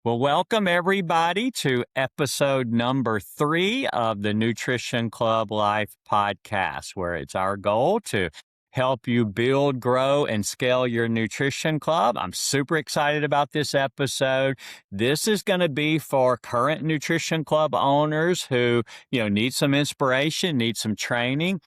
Well, welcome everybody to episode number 3 of the Nutrition Club Life podcast, where it's our goal to help you build, grow, and scale your nutrition club. I'm super excited about this episode. This is going to be for current nutrition club owners who, need some inspiration, need some training,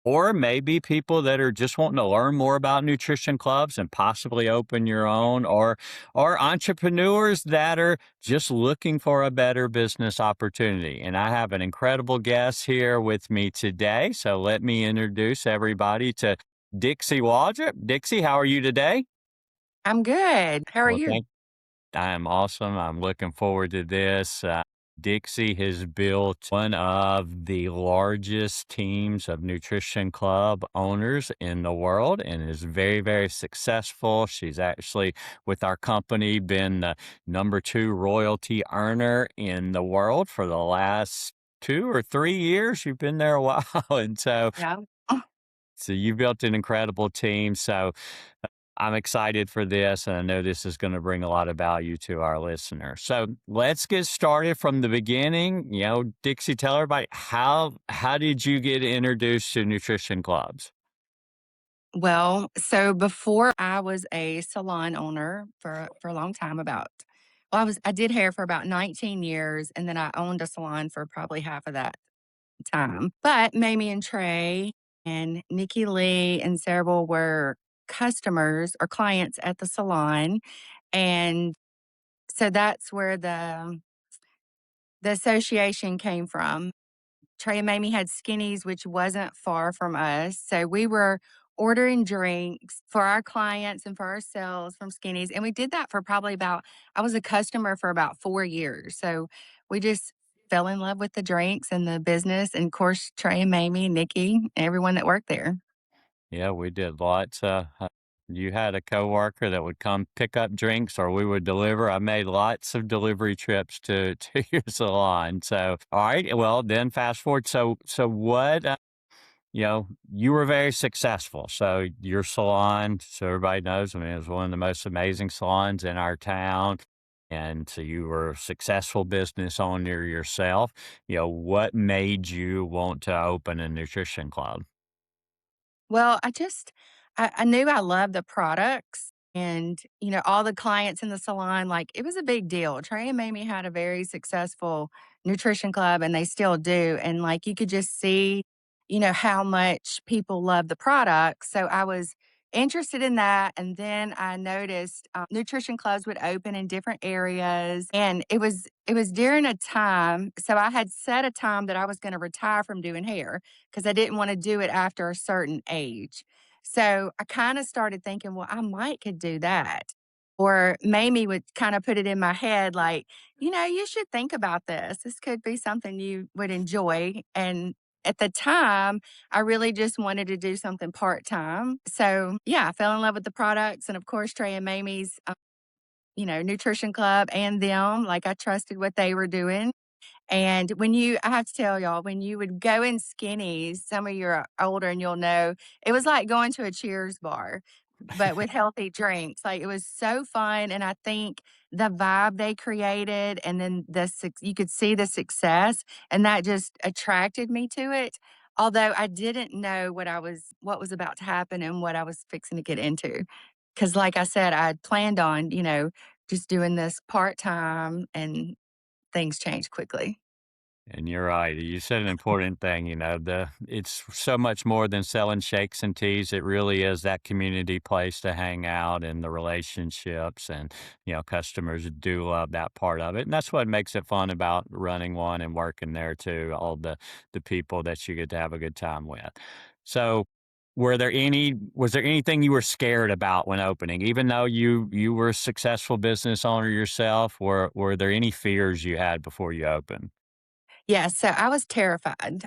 or maybe people that are just wanting to learn more about nutrition clubs and possibly open your own, or entrepreneurs that are just looking for a better business opportunity. And I have an incredible guest here with me today. So let me introduce everybody to Dixie Waldrop. Dixie, how are you today? I'm good. How are Well, you? I am awesome. I'm looking forward to this. Dixie has built one of the largest teams of nutrition club owners in the world and is very, very successful. She's actually, with our company, been the number 2 royalty earner in the world for the last 2 or 3 years. You've been there a while. And Yeah. so you built an incredible team. So I'm excited for this, and I know this is going to bring a lot of value to our listeners. So let's get started from the beginning. Dixie, tell everybody how did you get introduced to nutrition clubs? Well, so before I was a salon owner for a long time I did hair for about 19 years and then I owned a salon for probably half of that time. But Mamie and Trey and Nikki Lee and Sarah Bull were customers or clients at the salon. And so that's where the association came from. Trey and Mamie had Skinnies, which wasn't far from us. So we were ordering drinks for our clients and for ourselves from Skinnies. And we did that for probably I was a customer for about 4 years. So we just fell in love with the drinks and the business. And of course, Trey and Mamie, Nikki, everyone that worked there. Yeah, we did lots. You had a coworker that would come pick up drinks, or we would deliver. I made lots of delivery trips to to your salon. So, all right. Well, then fast forward. So what? You were very successful. So your salon, so everybody knows, I mean, it was one of the most amazing salons in our town. And so you were a successful business owner yourself. What made you want to open a nutrition club? Well, I knew I loved the products and, all the clients in the salon, like, it was a big deal. Trey and Mamie had a very successful nutrition club, and they still do, and, like, you could just see, how much people love the products, so I was interested in that, and then I noticed, nutrition clubs would open in different areas, and it was during a time so I had set a time that I was gonna retire from doing hair, 'cause I didn't wanna do it after a certain age. So, I kinda started thinking, "Well, I might could do that." Or Mamie would kinda put it in my head like, "You should think about this. This could be something you would enjoy." And at the time, I really just wanted to do something part-time. So, yeah, I fell in love with the products and, of course, Trey and Mamie's, nutrition club and them, like, I trusted what they were doing. And I have to tell y'all, when you would go in Skinnies, some of you are older and you'll know, it was like going to a Cheers bar, but with healthy drinks. Like, it was so fun, and I think the vibe they created and then you could see the success, and that just attracted me to it, although I didn't know what was about to happen and what I was fixing to get into. Because, like I said, I had planned on, just doing this part-time, and things changed quickly. And you're right. You said an important thing, it's so much more than selling shakes and teas. It really is that community place to hang out and the relationships and, customers do love that part of it. And that's what makes it fun about running one and working there too, all the people that you get to have a good time with. So was there anything you were scared about when opening? Even though you were a successful business owner yourself, were there any fears you had before you opened? Yeah, so I was terrified,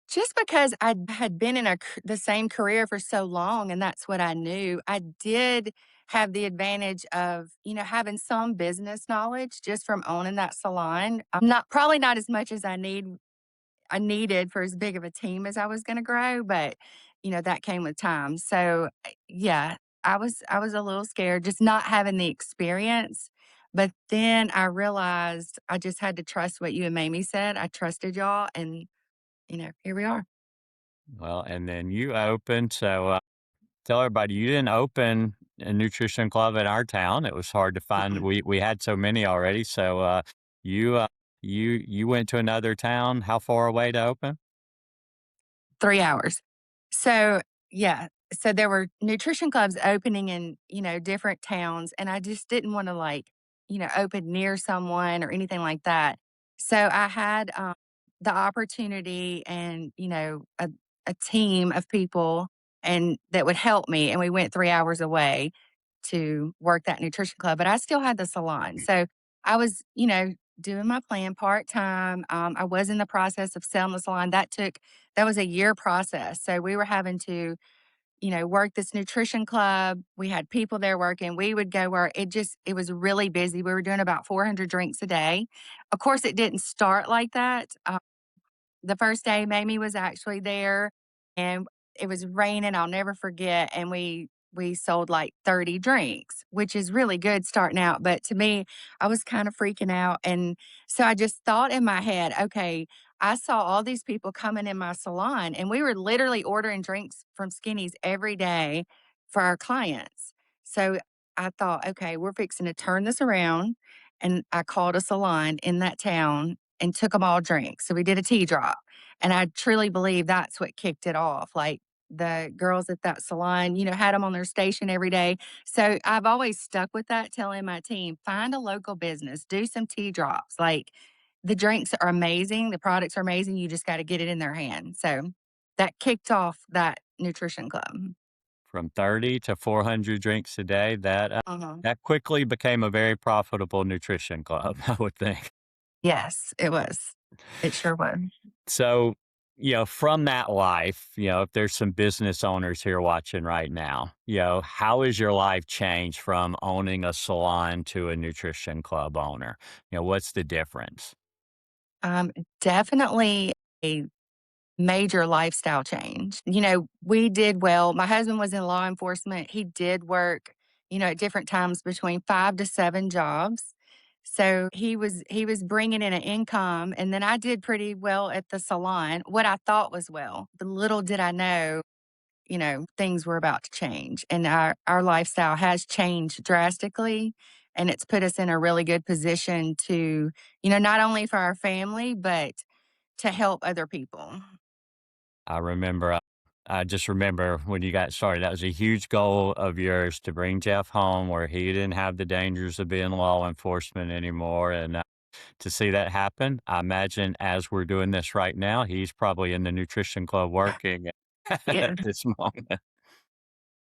just because I had been in the same career for so long, and that's what I knew. I did have the advantage of, having some business knowledge just from owning that salon. Not probably not as much as I needed for as big of a team as I was gonna grow, but, that came with time. So, yeah, I was a little scared just not having the experience, but then I realized I just had to trust what you and Mamie said. I trusted y'all and, here we are. Well, and then you opened. So tell everybody you didn't open a nutrition club in our town. It was hard to find. Mm-mm. We had so many already. So you you went to another town. How far away to open? 3 hours. So, yeah. So there were nutrition clubs opening in, different towns, and I just didn't wanna, open near someone or anything like that. So I had, the opportunity and, a team of people and that would help me, and we went 3 hours away to work that nutrition club, but I still had the salon. So I was, doing my plan part-time. I was in the process of selling the salon. That was a year process. So we were having to, work this nutrition club. We had people there working. We would go work. It was really busy. We were doing about 400 drinks a day. Of course, it didn't start like that. The first day, Mamie was actually there, and it was raining, I'll never forget, and we sold, like, 30 drinks, which is really good starting out, but to me, I was kinda freaking out, and so I just thought in my head, "Okay, I saw all these people coming in my salon," and we were literally ordering drinks from Skinny's every day for our clients. So I thought, "Okay, we're fixing to turn this around," and I called a salon in that town and took them all drinks. So we did a tea drop. And I truly believe that's what kicked it off. Like the girls at that salon, had them on their station every day. So I've always stuck with that, telling my team, find a local business, do some tea drops. Like the drinks are amazing, the products are amazing. You just got to get it in their hand. So that kicked off that nutrition club. From 30 to 400 drinks a day. Uh-huh. That quickly became a very profitable nutrition club, I would think. Yes, it was. It sure was. So, from that life, if there's some business owners here watching right now, how has your life changed from owning a salon to a nutrition club owner? What's the difference? Um, Definitely a major lifestyle change. We did well. My husband was in law enforcement. He did work, at different times between 5 to 7 jobs. So he was bringing in an income, and then I did pretty well at the salon, what I thought was well. But little did I know, things were about to change, and our lifestyle has changed drastically, and it's put us in a really good position to, not only for our family, but to help other people. I remember, I just remember when you got started, that was a huge goal of yours to bring Jeff home where he didn't have the dangers of being law enforcement anymore. And to see that happen, I imagine as we're doing this right now, he's probably in the nutrition club working Yeah. at this moment.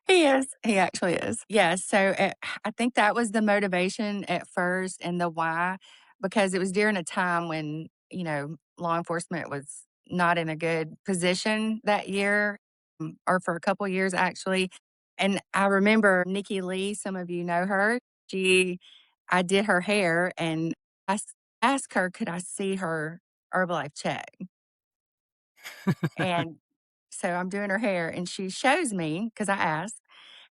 He is. He actually is. Yes. So I think that was the motivation at first and the why, because it was during a time when, law enforcement was not in a good position that year, or for a couple years actually. And I remember Nikki Lee, some of you know her. She, I did her hair and asked her, could I see her Herbalife check? And so I'm doing her hair and she shows me because I asked.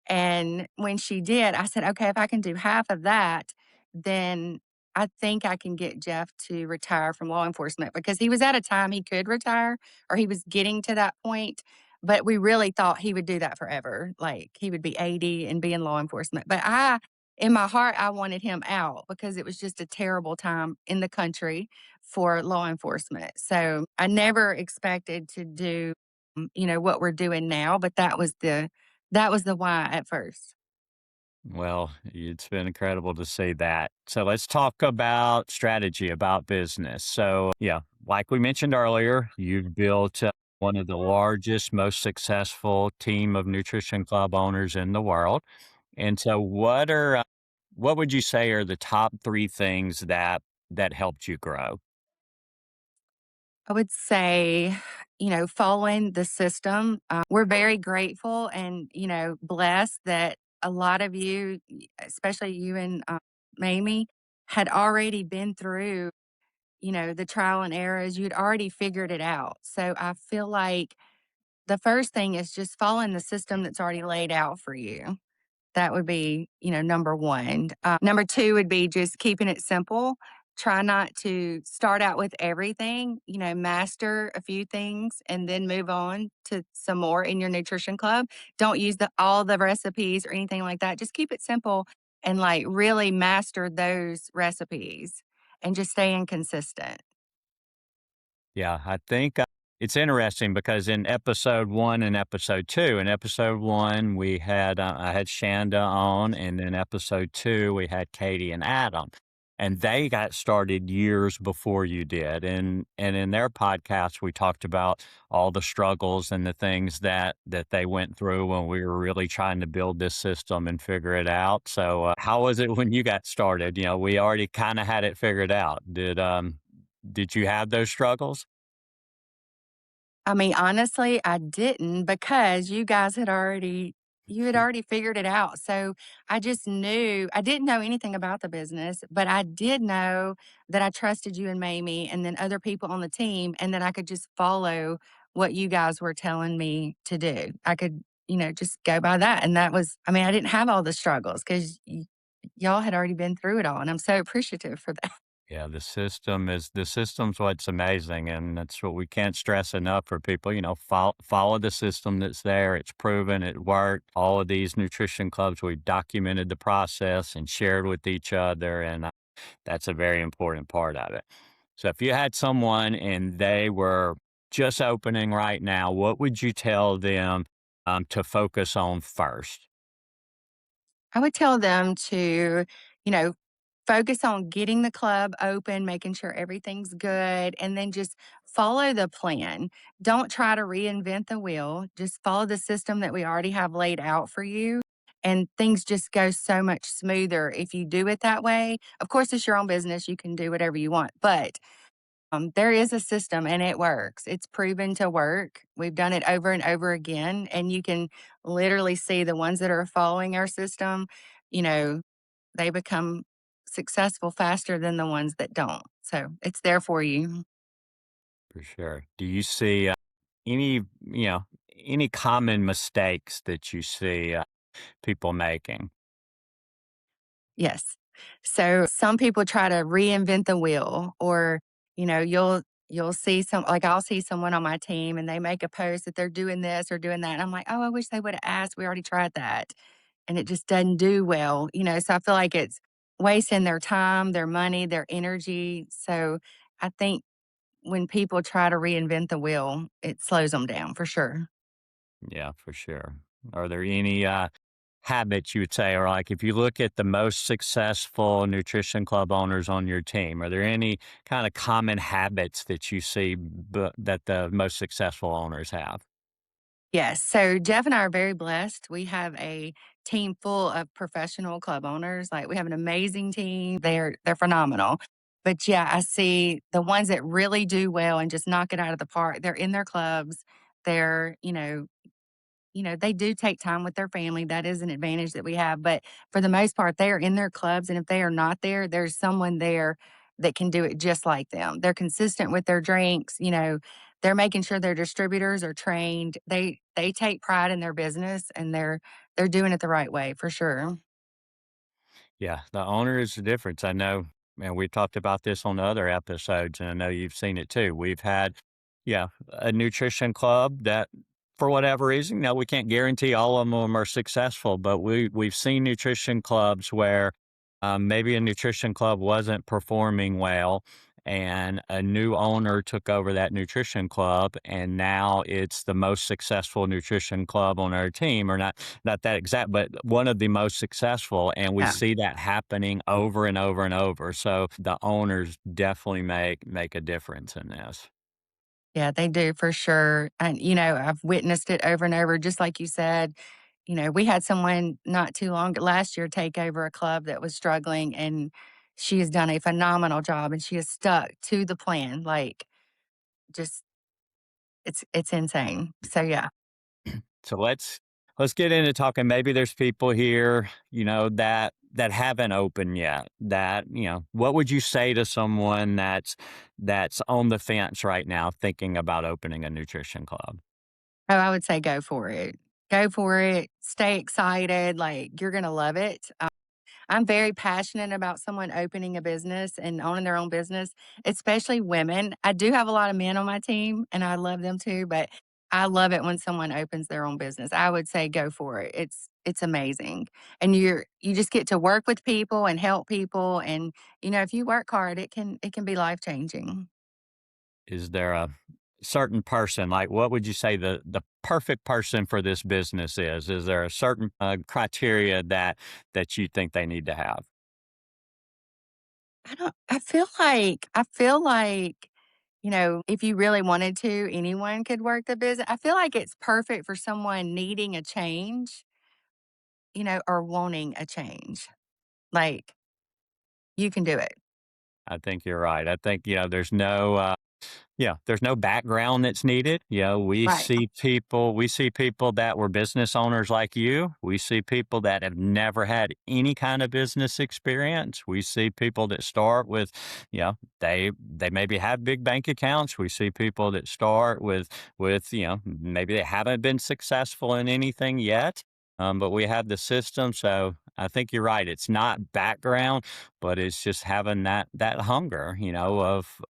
And when she did, I said, "Okay, if I can do half of that, then I think I can get Jeff to retire from law enforcement," because he was at a time he could retire or he was getting to that point, but we really thought he would do that forever. Like, he would be 80 and be in law enforcement. But in my heart, I wanted him out because it was just a terrible time in the country for law enforcement. So, I never expected to do, what we're doing now, but that was the why at first. Well, it's been incredible to see that. So let's talk about strategy, about business. So, yeah, like we mentioned earlier, you've built one of the largest, most successful team of nutrition club owners in the world. And so, what would you say are the top three things that helped you grow? I would say, following the system. We're very grateful and, blessed that a lot of you, especially you and Mamie, had already been through, the trial and errors. You'd already figured it out. So I feel like the first thing is just following the system that's already laid out for you. That would be, number 1. Number 2 would be just keeping it simple. Try not to start out with everything, master a few things and then move on to some more in your nutrition club. Don't use all the recipes or anything like that. Just keep it simple and, like, really master those recipes and just staying consistent. Yeah, I think it's interesting because in episode one and episode two, in episode one, I had Shanda on, and then episode two, we had Katie and Adam. And they got started years before you did. And in their podcast, we talked about all the struggles and the things that they went through when we were really trying to build this system and figure it out. So, how was it when you got started? We already kind of had it figured out. Did you have those struggles? I mean, honestly, I didn't because you had already figured it out. So I just knew I didn't know anything about the business, but I did know that I trusted you and Mamie and then other people on the team and that I could just follow what you guys were telling me to do. I could, just go by that. And that was, I mean, I didn't have all the struggles because y'all had already been through it all. And I'm so appreciative for that. Yeah, the system's what's amazing, and that's what we can't stress enough for people. Follow the system that's there. It's proven it worked. All of these nutrition clubs, we've documented the process and shared with each other, and that's a very important part of it. So, if you had someone and they were just opening right now, what would you tell them to focus on first? I would tell them to, you know, focus on getting the club open, making sure everything's good, and then just follow the plan. Don't try to reinvent the wheel. Just follow the system that we already have laid out for you. And things just go so much smoother if you do it that way. Of course, it's your own business. You can do whatever you want, but there is a system and it works. It's proven to work. We've done it over and over again. And you can literally see the ones that are following our system, you know, they become successful faster than the ones that don't. So it's there for you. For sure. Do you see any, any common mistakes that you see people making? Yes. So some people try to reinvent the wheel or, you'll see I'll see someone on my team and they make a post that they're doing this or doing that. And I'm like, oh, I wish they would have asked. We already tried that. And it just doesn't do well, So I feel like it's wasting their time, their money, their energy. So I think when people try to reinvent the wheel, it slows them down for sure. Yeah, for sure. Are there any habits you would say, or like if you look at the most successful nutrition club owners on your team, are there any kind of common habits that you see that the most successful owners have? Yes. So Jeff and I are very blessed. We have a team full of professional club owners. Like we have an amazing team. They're phenomenal. But yeah, I see the ones that really do well and just knock it out of the park. They're in their clubs. They're, they do take time with their family. That is an advantage that we have. But for the most part, they are in their clubs. And if they are not there, there's someone there that can do it just like them. They're consistent with their drinks. They're making sure their distributors are trained. They take pride in their business and they're doing it the right way for sure. Yeah, the owner is the difference. I know, and we talked about this on other episodes, and I know you've seen it too. We've had, yeah, a nutrition club that, for whatever reason, we can't guarantee all of them are successful, but we've seen nutrition clubs where maybe a nutrition club wasn't performing well, and a new owner took over that nutrition club, and now it's the most successful nutrition club on our team, or not that exact, but one of the most successful. And we Yeah. see that happening over and over and over. So the owners definitely make a difference in this. Yeah, they do for sure. And, I've witnessed it over and over, just like you said. We had someone not too long last year take over a club that was struggling, and she has done a phenomenal job and she has stuck to the plan. Like, just it's insane. So yeah. So let's get into talking. Maybe there's people here, that haven't opened yet. That, what would you say to someone that's on the fence right now thinking about opening a nutrition club? Oh, I would say go for it. Go for it. Stay excited. Like, you're going to love it. I'm very passionate about someone opening a business and owning their own business, especially women. I do have a lot of men on my team and I love them too, but I love it when someone opens their own business. I would say go for it. It's amazing. And you just get to work with people and help people and if you work hard, it can be life-changing. Is there a certain person, like what would you say the perfect person for this business is? Is there a certain criteria that you think they need to have? I feel like, if you really wanted to, anyone could work the business. I feel like it's perfect for someone needing a change, or wanting a change. Like, you can do it. I think you're right. I think, there's no yeah, there's no background that's needed. Right. We see people that were business owners like you. We see people that have never had any kind of business experience. We see people that start with, they maybe have big bank accounts. We see people that start with, maybe they haven't been successful in anything yet. But we have the system. So I think you're right. It's not background, but it's just having that hunger,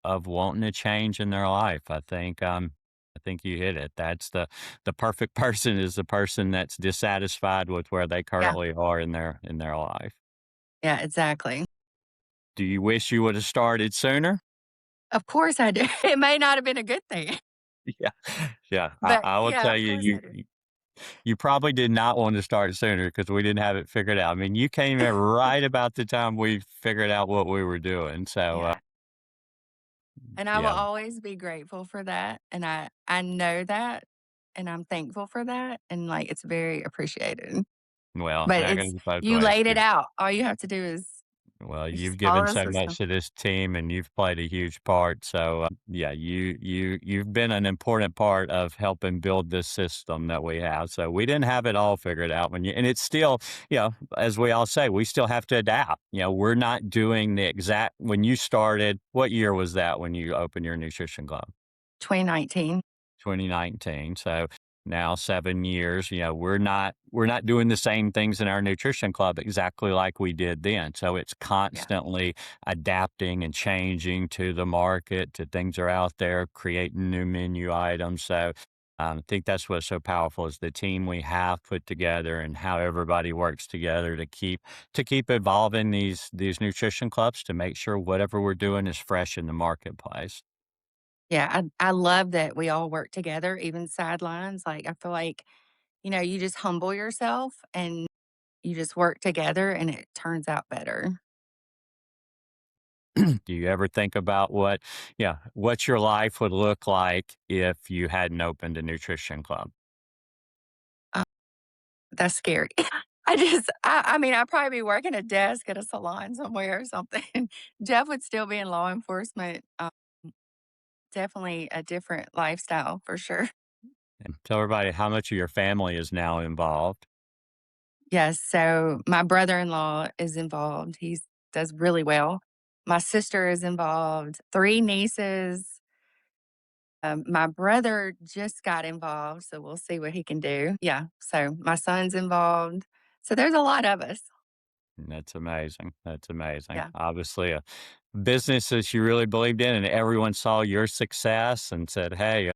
of wanting to change in their life. I think you hit it. That's the perfect person is the person that's dissatisfied with where they Yeah. currently are in their life. Yeah, exactly. Do you wish you would have started sooner? Of course I do. It may not have been a good thing, Yeah, yeah. but I will yeah, tell of you, course I do. you probably did not want to start sooner because we didn't have it figured out. I mean, you came in right about the time we figured out what we were doing. So Yeah. And I will yeah. always be grateful for that, and I know that, and I'm thankful for that, and, like, it's very appreciated. Well, But that goes it's both you ways. laid it out. All you have to do Well, is you've just given follow the so system. much to this team, and you've played a huge part. So, yeah, you've been an important part of helping build this system that we have. So we didn't have it all figured out and it's still, as we all say, we still have to adapt. We're not doing the exact when you started. What year was that when you opened your nutrition club? 2019. 2019. So now 7 years, we're not doing the same things in our nutrition club exactly like we did then. So it's Yeah. constantly adapting and changing to the market, to things are out there, creating new menu items. So I think that's what's so powerful is the team we have put together and how everybody works together to keep evolving these nutrition clubs to make sure whatever we're doing is fresh in the marketplace. Yeah, I love that we all work together, even sidelines. Like, I feel like, you just humble yourself and you just work together and it turns out better. Do you ever think about what your life would look like if you hadn't opened a nutrition club? Uh, that's scary. I mean, I'd probably be working a desk at a salon somewhere or something. Jeff would still be in law enforcement. Definitely a different lifestyle for sure. And tell everybody how much of your family is now involved. Yes, so my brother-in-law is involved. He does really well. My sister is involved, 3 nieces. My brother just got involved, so we'll see what he can do. Yeah, so my son's involved. So there's a lot of us. And that's amazing. That's amazing. Yeah. Obviously, a business that you really believed in, and everyone saw your success and said, "Hey,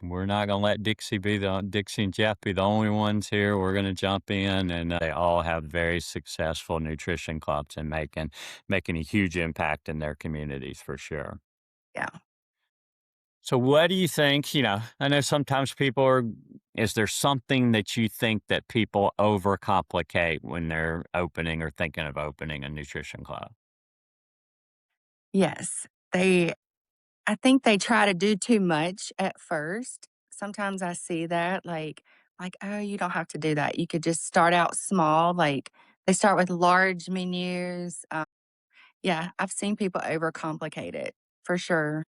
we're not going to let Dixie and Jeff be the only ones here. We're going to jump in." And they all have very successful nutrition clubs and making a huge impact in their communities for sure. Yeah. So what do you think, I know sometimes is there something that you think that people overcomplicate when they're opening or thinking of opening a nutrition club? Yes. I think they try to do too much at first. Sometimes I see that "Oh, you don't have to do that. You could just start out small." Like, they start with large menus. Yeah, I've seen people overcomplicate it for sure.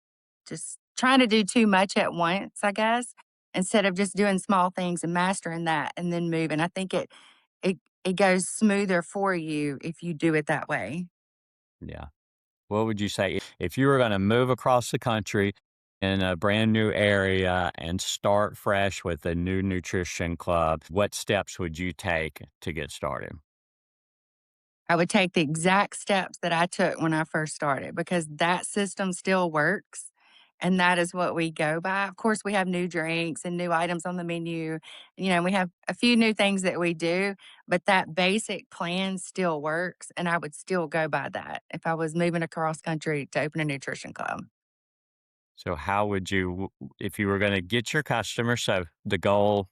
Just trying to do too much at once, I guess, instead of just doing small things and mastering that and then moving. I think it it goes smoother for you if you do it that way. Yeah. What would you say if you were going to move across the country? in a brand new area and start fresh with a new nutrition club, what steps would you take to get started? I would take the exact steps that I took when I first started because that system still works. And that is what we go by. Of course, we have new drinks and new items on the menu. We have a few new things that we do, but that basic plan still works. And I would still go by that if I was moving across country to open a nutrition club. So how would you, if you were going to get your customers, so the goal,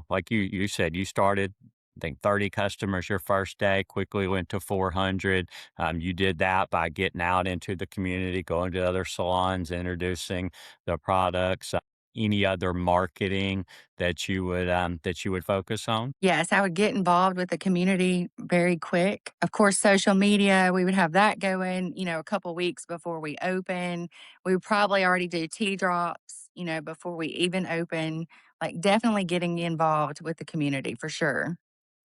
like you said, you started, I think 30 customers your first day, quickly went to 400. You did that by getting out into the community, going to other salons, introducing the products. Any other marketing that you would focus on? Yes, I would get involved with the community very quick. Of course, social media, we would have that going, a couple weeks before we open. We would probably already do tea drops, before we even open. Like definitely getting involved with the community for sure.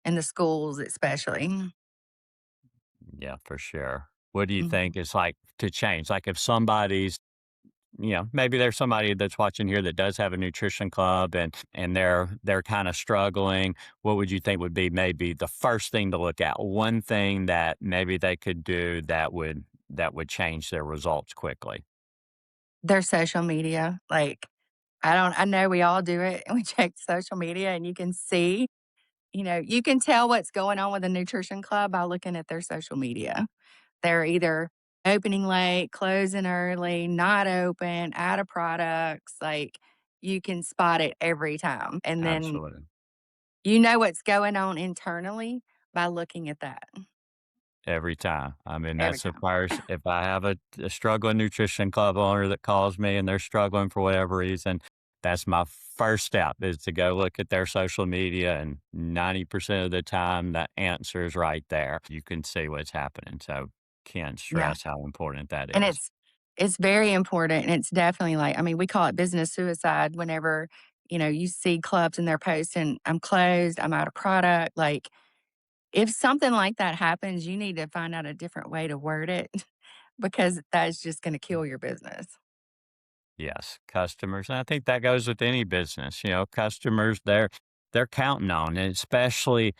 And the schools especially. Yeah, for sure. What do you think Mhm. is like to change? Like if somebody's maybe there's somebody that's watching here that does have a nutrition club and they're kind of struggling. What would you think would be maybe the first thing to look at? One thing that maybe they could do that would change their results quickly. Their social media. Like I know we all do it and we check social media and you can see, you can tell what's going on with a nutrition club by looking at their social media. They're either opening late, closing early, not open, out of products, like, you can spot it every time, and then Absolutely. you know what's going on internally by looking at that Every time. I mean, every that's the time. first if I have a struggling nutrition club owner that calls me and they're struggling for whatever reason, that's my first step is to go look at their social media, and 90% of the time, the answer is right there. You can see what's happening, so can't Yeah, stress how important that and is. it's very important, and it's definitely like I mean, we call it business suicide whenever, you see clubs and they're posting, "I'm closed, I'm out of product," like, if something like that happens, you need to find out a different way to word it because that's just gonna kill your business. Yes, customers, and I think that goes with any business, customers, they're counting on it, especially,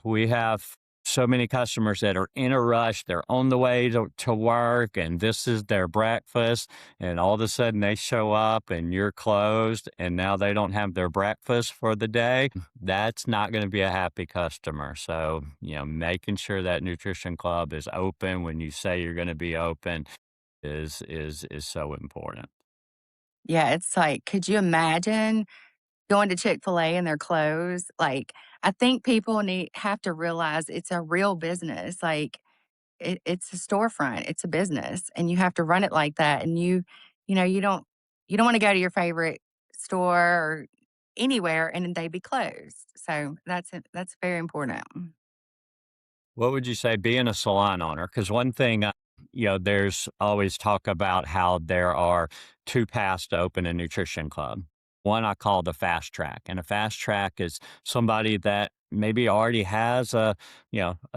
we have so many customers that are in a rush, they're on the way to work, and this is their breakfast, and all of a sudden they show up and you're closed, and now they don't have their breakfast for the day. That's not gonna be a happy customer, so, making sure that nutrition club is open when you say you're gonna be open is so important. Yeah, it's like, could you imagine going to Chick-fil-A and they're closed? Like, I think people have to realize it's a real business. Like, it's a storefront, it's a business, and you have to run it like that. And you don't want to go to your favorite store or anywhere and they be closed. So that's very important. What would you say being a salon owner? Because one thing, there's always talk about how there are two paths to open a nutrition club. One I call the fast track, and a fast track is somebody that maybe already has a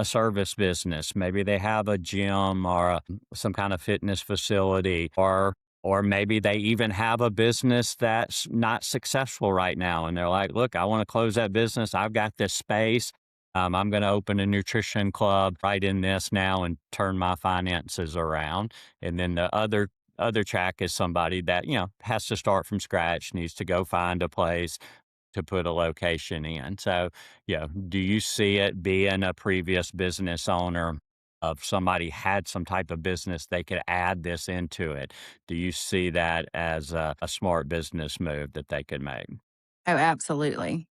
service business. Maybe they have a gym or some kind of fitness facility, or maybe they even have a business that's not successful right now, and they're like, "Look, I want to close that business. I've got this space. I'm going to open a nutrition club right in this now and turn my finances around." And then the other track is somebody that has to start from scratch, needs to go find a place to put a location in. So, do you see it being a previous business owner? Of somebody had some type of business, they could add this into it. Do you see that as a smart business move that they could make? Oh, absolutely.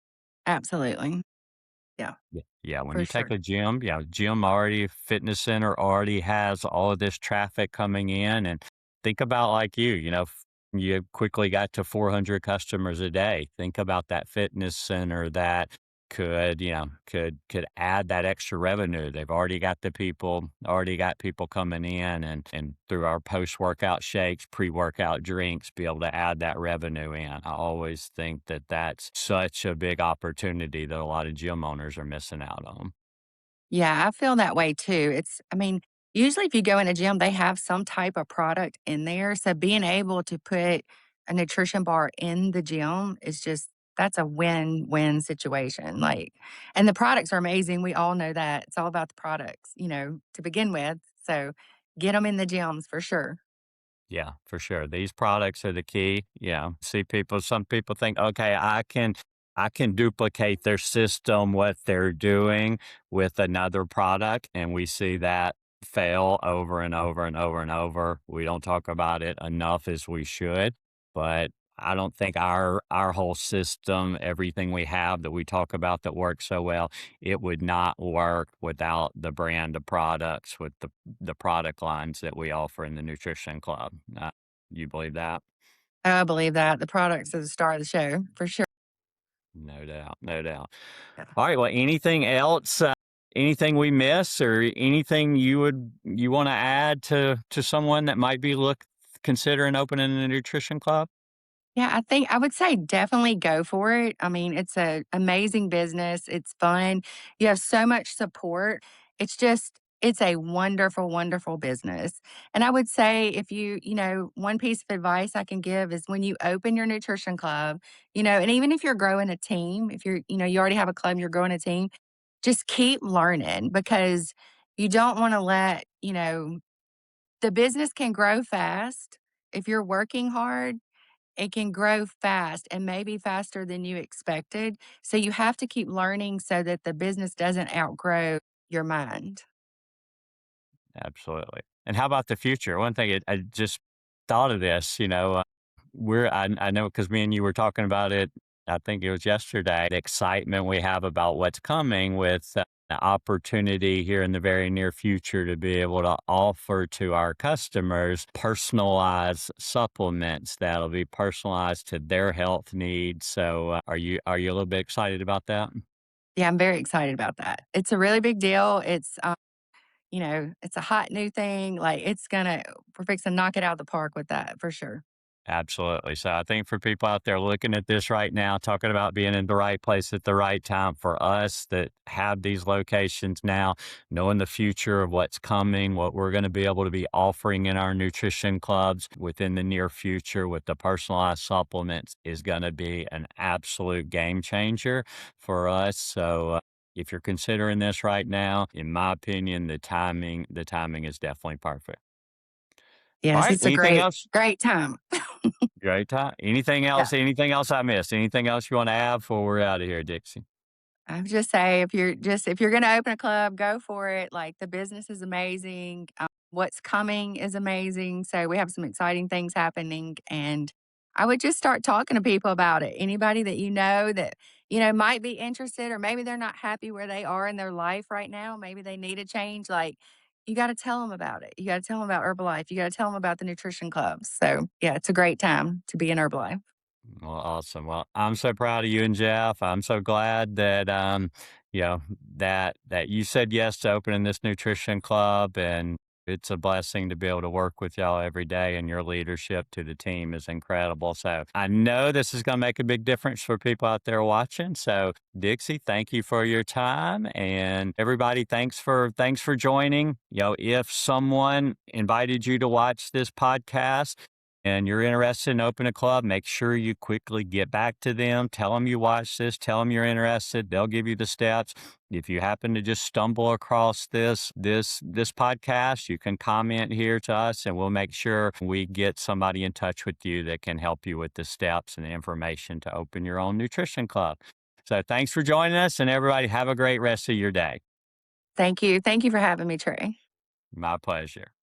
Absolutely. Yeah, Yeah, when for you take sure. a gym, gym already fitness center already has all of this traffic coming in, and think about like you quickly got to 400 customers a day. Think about that fitness center that could add that extra revenue. They've already got people coming in, and through our post-workout shakes, pre-workout drinks, be able to add that revenue in. I always think that that's such a big opportunity that a lot of gym owners are missing out on. Yeah, I feel that way too. I mean, usually if you go in a gym, they have some type of product in there. So being able to put a nutrition bar in the gym is just that's a win-win situation. Like, and the products are amazing. We all know that. It's all about the products, to begin with. So get them in the gyms for sure. Yeah, for sure. These products are the key. Yeah. See people, some people think, okay, I can duplicate their system, what they're doing with another product. And we see that fail over and over and over and over. We don't talk about it enough as we should. But I don't think our whole system, everything we have that we talk about that works so well, it would not work without the brand of products with the product lines that we offer in the nutrition club. You believe that? I believe that. The products are the star of the show for sure. No doubt, no doubt. Yeah. All right. Well, anything else? Anything we miss, or anything you want to add to someone that might be considering opening a nutrition club? Yeah, I think I would say definitely go for it. I mean, it's a amazing business. It's fun. You have so much support. It's a wonderful, wonderful business. And I would say if one piece of advice I can give is when you open your nutrition club, and even if you're growing a team, if you already have a club, you're growing a team, just keep learning because you don't want to the business can grow fast if you're working hard. It can grow fast and maybe faster than you expected. So you have to keep learning so that the business doesn't outgrow your mind. Absolutely. And how about the future? One thing I just thought of this, I know because me and you were talking about it, I think it was yesterday, the excitement we have about what's coming with the opportunity here in the very near future to be able to offer to our customers personalized supplements that'll be personalized to their health needs. So, are you a little bit excited about that? Yeah, I'm very excited about that. It's a really big deal. It's a hot new thing. Like we're fixing to knock it out of the park with that for sure. Absolutely. So I think for people out there looking at this right now, talking about being in the right place at the right time, for us that have these locations now, knowing the future of what's coming, what we're going to be able to be offering in our nutrition clubs within the near future with the personalized supplements is going to be an absolute game changer for us. So if you're considering this right now, in my opinion, the timing is definitely perfect. All Yes, right. it's a Anything great, else? great time. Great time. Anything Yeah. else? Anything else I missed? Anything else you want to add before we're out of here, Dixie? I would just say if you're gonna open a club, go for it. Like, the business is amazing, what's coming is amazing, so we have some exciting things happening, and I would just start talking to people about it. Anybody that that, might be interested or maybe they're not happy where they are in their life right now, maybe they need a change, like, you gotta tell them about it. You gotta tell them about Herbalife. You gotta tell them about the nutrition clubs. So, yeah, it's a great time to be in Herbalife. Well, awesome. Well, I'm so proud of you and Jeff. I'm so glad that that you said yes to opening this nutrition club, and it's a blessing to be able to work with y'all every day, and your leadership to the team is incredible. So I know this is going to make a big difference for people out there watching. So Dixie, thank you for your time, and everybody, thanks for joining. If someone invited you to watch this podcast and you're interested in opening a club, make sure you quickly get back to them. Tell them you watched this. Tell them you're interested. They'll give you the steps. If you happen to just stumble across this podcast, you can comment here to us, and we'll make sure we get somebody in touch with you that can help you with the steps and the information to open your own nutrition club. So thanks for joining us, and everybody have a great rest of your day. Thank you. Thank you for having me, Trey. My pleasure.